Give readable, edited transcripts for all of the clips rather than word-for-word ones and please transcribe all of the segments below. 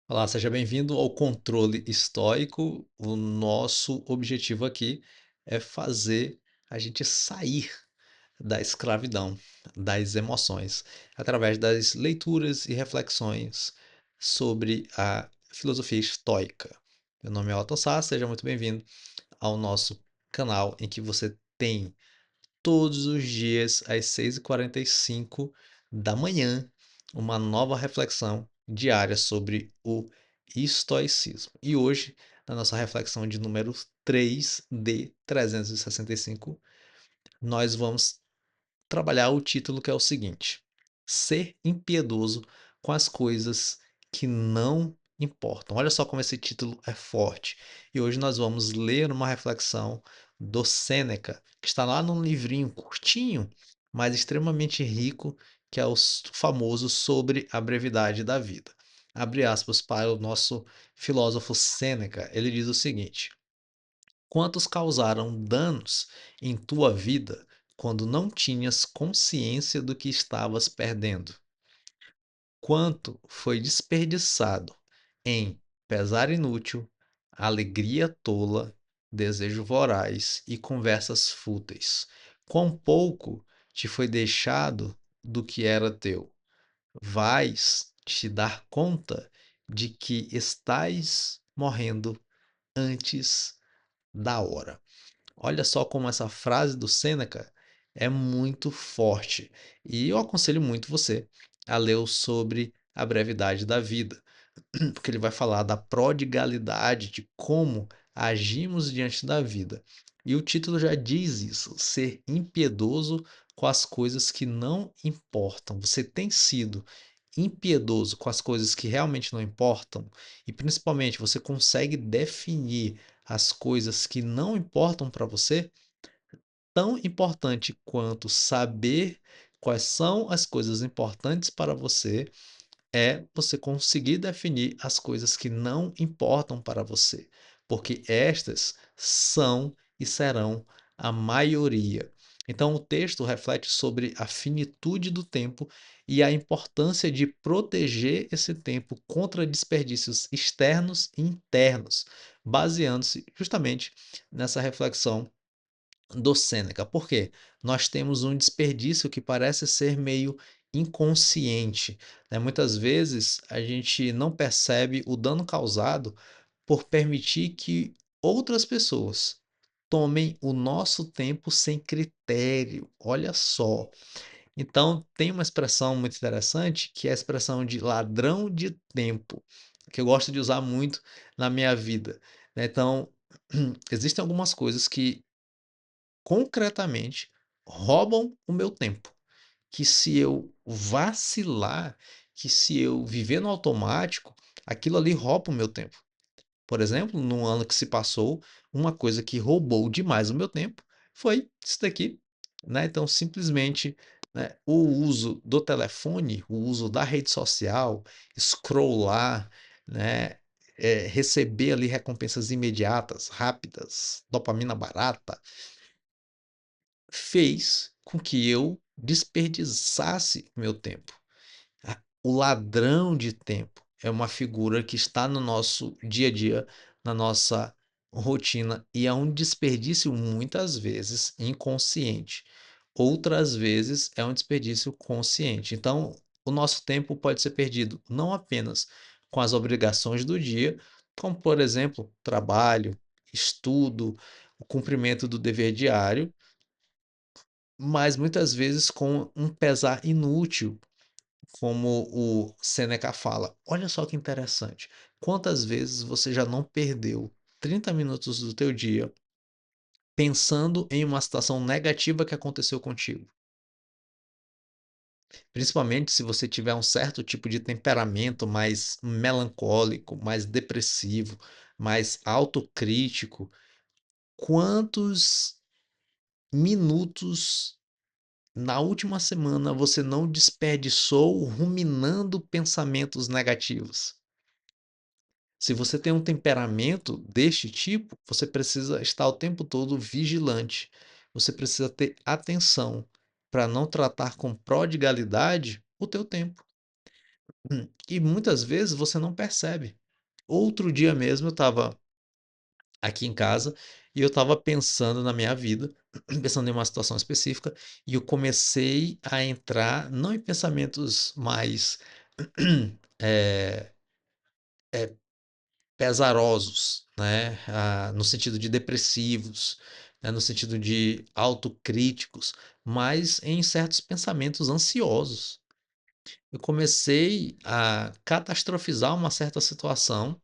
Olá, seja bem-vindo ao controle estoico. O nosso objetivo aqui é fazer a gente sair da escravidão, das emoções, através das leituras e reflexões sobre a filosofia estoica. Meu nome é Otto Sá, seja muito bem-vindo ao nosso canal em que você tem todos os dias às 6h45 da manhã, uma nova reflexão diária sobre o estoicismo. E hoje, na nossa reflexão de número 3 de 365, nós vamos trabalhar o título que é o seguinte: Ser impiedoso com as coisas que não importam. Olha só como esse título é forte. E hoje nós vamos ler uma reflexão do Sêneca, que está lá num livrinho curtinho, mas extremamente rico, que é o famoso Sobre a Brevidade da Vida. Abre aspas para o nosso filósofo Sêneca. Ele diz o seguinte: Quantos causaram danos em tua vida quando não tinhas consciência do que estavas perdendo? Quanto foi desperdiçado em pesar inútil, alegria tola, desejo voraz e conversas fúteis? Quão pouco te foi deixado do que era teu? Vais te dar conta de que estás morrendo antes da hora. Olha só como essa frase do Sêneca é muito forte. E eu aconselho muito você a ler sobre a brevidade da vida, porque ele vai falar da prodigalidade, de como agimos diante da vida. E o título já diz isso: ser impiedoso com as coisas que não importam. Você tem sido impiedoso com as coisas que realmente não importam, e principalmente você consegue definir as coisas que não importam para você? Tão importante quanto saber quais são as coisas importantes para você é você conseguir definir as coisas que não importam para você, porque estas são e serão a maioria. Então, o texto reflete sobre a finitude do tempo e a importância de proteger esse tempo contra desperdícios externos e internos, baseando-se justamente nessa reflexão do Sêneca. Por quê? Nós temos um desperdício que parece ser meio inconsciente, né? Muitas vezes a gente não percebe o dano causado por permitir que outras pessoas tomem o nosso tempo sem critério. Olha só. Então, tem uma expressão muito interessante que é a expressão de ladrão de tempo, que eu gosto de usar muito na minha vida, né? Então, existem algumas coisas que concretamente roubam o meu tempo, que se eu vacilar, que se eu viver no automático, aquilo ali rouba o meu tempo. Por exemplo, no ano que se passou, uma coisa que roubou demais o meu tempo foi isso daqui, né? Então, simplesmente, né, o uso do telefone, o uso da rede social, scrollar, né, receber ali recompensas imediatas, rápidas, dopamina barata, fez com que eu desperdiçasse meu tempo. O ladrão de tempo é uma figura que está no nosso dia a dia, na nossa rotina, e é um desperdício muitas vezes inconsciente. Outras vezes é um desperdício consciente. Então, o nosso tempo pode ser perdido não apenas com as obrigações do dia, como, por exemplo, trabalho, estudo, o cumprimento do dever diário, mas muitas vezes com um pesar inútil, como o Seneca fala. Olha só que interessante. Quantas vezes você já não perdeu 30 minutos do teu dia pensando em uma situação negativa que aconteceu contigo? Principalmente se você tiver um certo tipo de temperamento mais melancólico, mais depressivo, mais autocrítico. Quantos minutos na última semana você não desperdiçou ruminando pensamentos negativos? Se você tem um temperamento deste tipo, você precisa estar o tempo todo vigilante. Você precisa ter atenção para não tratar com prodigalidade o teu tempo. E muitas vezes você não percebe. Outro dia mesmo eu estava aqui em casa e eu estava pensando na minha vida, pensando em uma situação específica, e eu comecei a entrar não em pensamentos mais eh, pesarosos, né, no sentido de depressivos, né, no sentido de autocríticos, mas em certos pensamentos ansiosos. Eu comecei a catastrofizar uma certa situação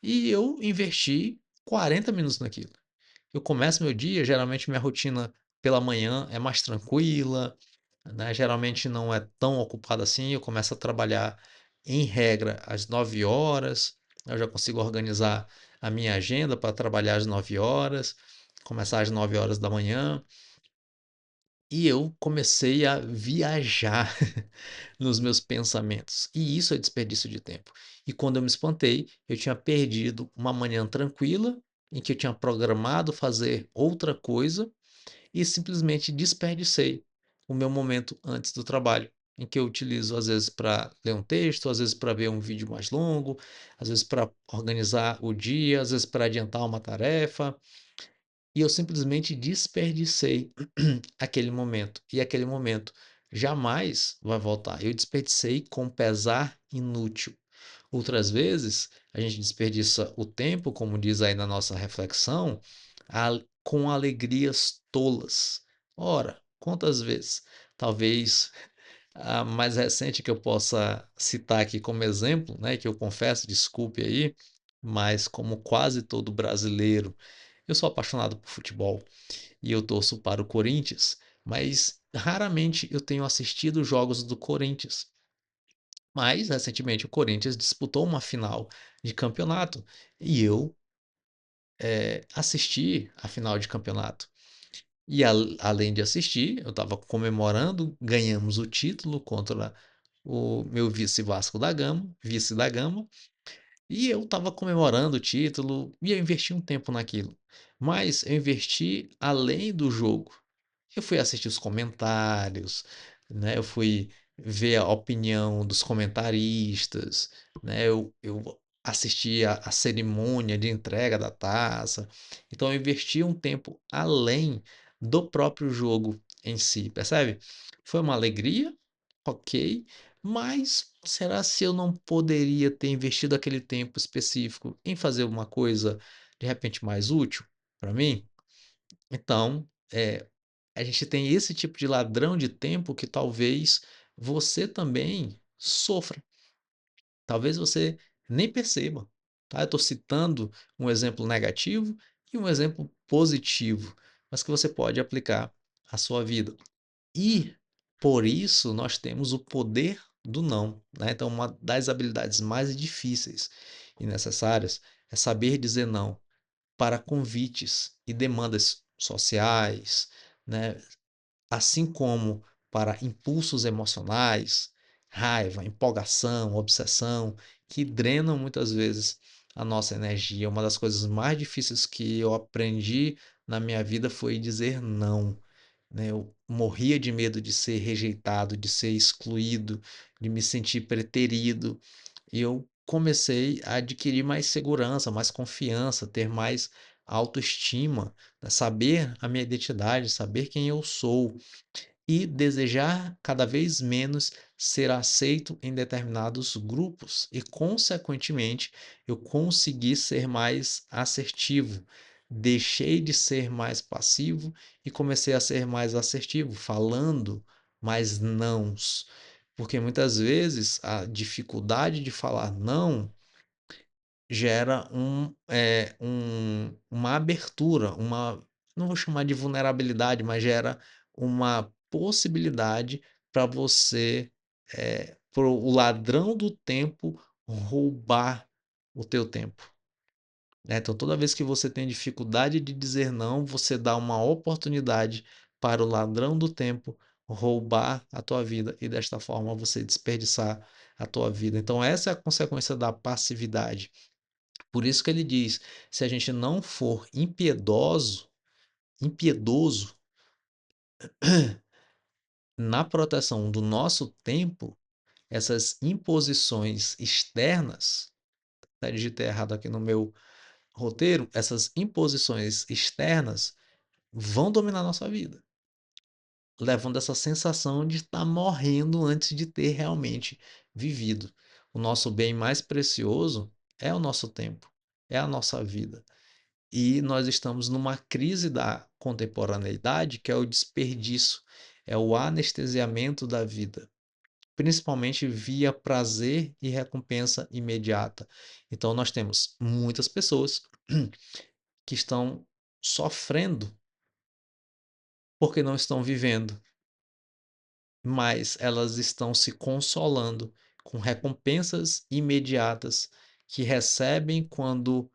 e eu investi 40 minutos naquilo. Eu começo meu dia, geralmente minha rotina pela manhã é mais tranquila, né, geralmente não é tão ocupada assim, eu começo a trabalhar em regra às 9 horas, eu já consigo organizar a minha agenda para trabalhar às 9 horas, começar às 9 horas da manhã, e eu comecei a viajar nos meus pensamentos. E isso é desperdício de tempo. E quando eu me espantei, eu tinha perdido uma manhã tranquila, em que eu tinha programado fazer outra coisa e simplesmente desperdicei o meu momento antes do trabalho, em que eu utilizo às vezes para ler um texto, às vezes para ver um vídeo mais longo, às vezes para organizar o dia, às vezes para adiantar uma tarefa, e eu simplesmente desperdicei aquele momento. E aquele momento jamais vai voltar. Eu desperdicei com pesar inútil. Outras vezes, a gente desperdiça o tempo, como diz aí na nossa reflexão, com alegrias tolas. Ora, quantas vezes? Talvez a mais recente que eu possa citar aqui como exemplo, né, que eu confesso, desculpe aí, mas como quase todo brasileiro, eu sou apaixonado por futebol e eu torço para o Corinthians, mas raramente eu tenho assistido jogos do Corinthians. Mas, recentemente, o Corinthians disputou uma final de campeonato e eu assisti a final de campeonato. E além de assistir, eu estava comemorando, ganhamos o título contra o meu vice Vasco da Gama, vice da Gama, e eu estava comemorando o título e eu investi um tempo naquilo. Mas eu investi além do jogo. Eu fui assistir os comentários, né, eu fui ver a opinião dos comentaristas, né, eu assisti a cerimônia de entrega da taça, então eu investi um tempo além do próprio jogo em si, percebe? Foi uma alegria, ok, mas será se eu não poderia ter investido aquele tempo específico em fazer uma coisa de repente mais útil para mim? Então, a gente tem esse tipo de ladrão de tempo que talvez você também sofra. Talvez você nem perceba, tá? Eu estou citando um exemplo negativo e um exemplo positivo, mas que você pode aplicar à sua vida. E por isso nós temos o poder do não, né? Então, uma das habilidades mais difíceis e necessárias é saber dizer não para convites e demandas sociais, né? Assim como para impulsos emocionais, raiva, empolgação, obsessão, que drenam muitas vezes a nossa energia. Uma das coisas mais difíceis que eu aprendi na minha vida foi dizer não, né? Eu morria de medo de ser rejeitado, de ser excluído, de me sentir preterido. E eu comecei a adquirir mais segurança, mais confiança, ter mais autoestima, né? Saber a minha identidade, saber quem eu sou e desejar cada vez menos ser aceito em determinados grupos e, consequentemente, eu consegui ser mais assertivo. Deixei de ser mais passivo e comecei a ser mais assertivo, falando mais nãos. Porque muitas vezes a dificuldade de falar não gera uma abertura, não vou chamar de vulnerabilidade, mas gera uma possibilidade para você, para o ladrão do tempo roubar o teu tempo, né. Então toda vez que você tem dificuldade de dizer não, você dá uma oportunidade para o ladrão do tempo roubar a tua vida e desta forma você desperdiçar a tua vida. Então essa é a consequência da passividade. Por isso que ele diz: se a gente não for impiedoso na proteção do nosso tempo, essas imposições externas, até digitei errado aqui no meu roteiro, essas imposições externas vão dominar nossa vida, levando essa sensação de estar morrendo antes de ter realmente vivido. O nosso bem mais precioso é o nosso tempo, é a nossa vida. E nós estamos numa crise da contemporaneidade, que é o desperdício, é o anestesiamento da vida, principalmente via prazer e recompensa imediata. Então, nós temos muitas pessoas que estão sofrendo porque não estão vivendo, mas elas estão se consolando com recompensas imediatas que recebem quando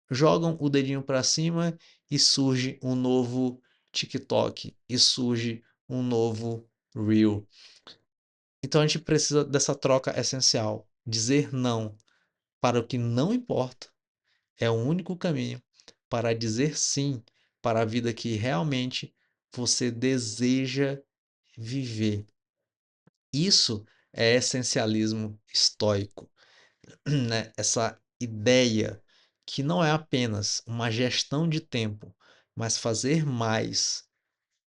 jogam o dedinho para cima e surge um novo TikTok, e surge um novo Reel. Então a gente precisa dessa troca essencial. Dizer não para o que não importa é o único caminho para dizer sim para a vida que realmente você deseja viver. Isso é essencialismo estoico, né? Essa ideia que não é apenas uma gestão de tempo, mas fazer mais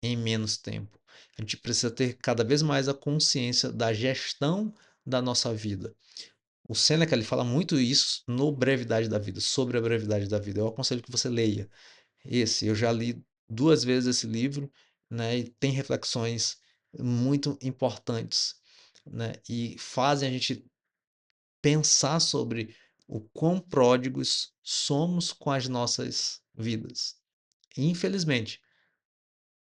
em menos tempo. A gente precisa ter cada vez mais a consciência da gestão da nossa vida. O Seneca ele fala muito isso no Brevidade da Vida, sobre a brevidade da vida. Eu aconselho que você leia esse. Eu já li duas vezes esse livro, né? E tem reflexões muito importantes, né? E fazem a gente pensar sobre o quão pródigos somos com as nossas vidas. Infelizmente,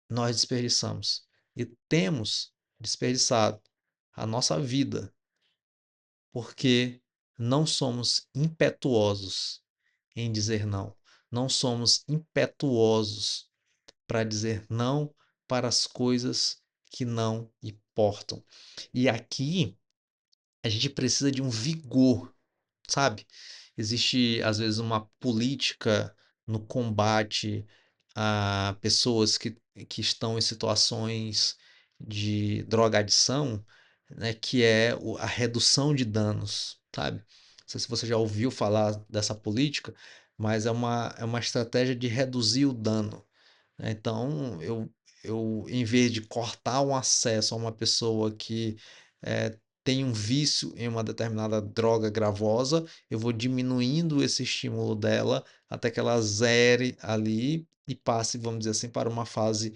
nós desperdiçamos e temos desperdiçado a nossa vida porque não somos impetuosos em dizer não. Não somos impetuosos para dizer não para as coisas que não importam. E aqui a gente precisa de um vigor, sabe? Existe, às vezes, uma política no combate a pessoas que estão em situações de drogadição, né, que é a redução de danos, sabe? Não sei se você já ouviu falar dessa política, mas é uma estratégia de reduzir o dano, né? Então, em vez de cortar o acesso a uma pessoa que tem um vício em uma determinada droga gravosa, eu vou diminuindo esse estímulo dela até que ela zere ali e passe, vamos dizer assim, para uma fase,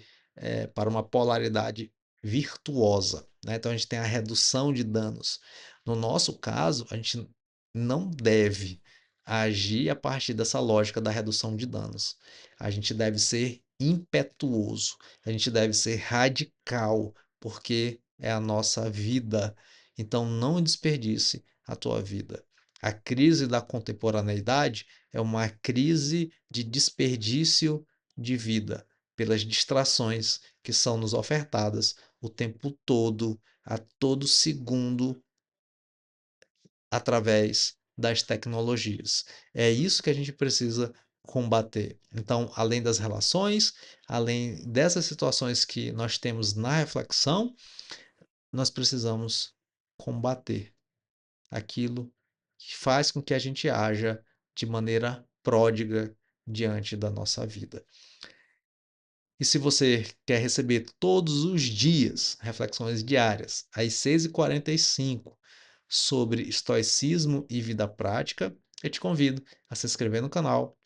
para uma polaridade virtuosa, né? Então, a gente tem a redução de danos. No nosso caso, a gente não deve agir a partir dessa lógica da redução de danos. A gente deve ser impetuoso, a gente deve ser radical, porque é a nossa vida. Então não desperdice a tua vida. A crise da contemporaneidade é uma crise de desperdício de vida pelas distrações que são nos ofertadas o tempo todo, a todo segundo, através das tecnologias. É isso que a gente precisa combater. Então, além das relações, além dessas situações que nós temos na reflexão, nós precisamos combater aquilo que faz com que a gente haja de maneira pródiga diante da nossa vida. E se você quer receber todos os dias reflexões diárias às 6h45 sobre estoicismo e vida prática, eu te convido a se inscrever no canal,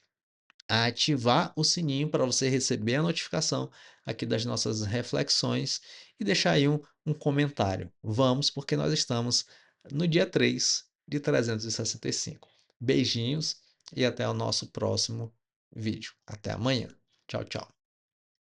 a ativar o sininho para você receber a notificação aqui das nossas reflexões e deixar aí um comentário. Vamos, porque nós estamos no dia 3 de 365. Beijinhos e até o nosso próximo vídeo. Até amanhã. Tchau, tchau.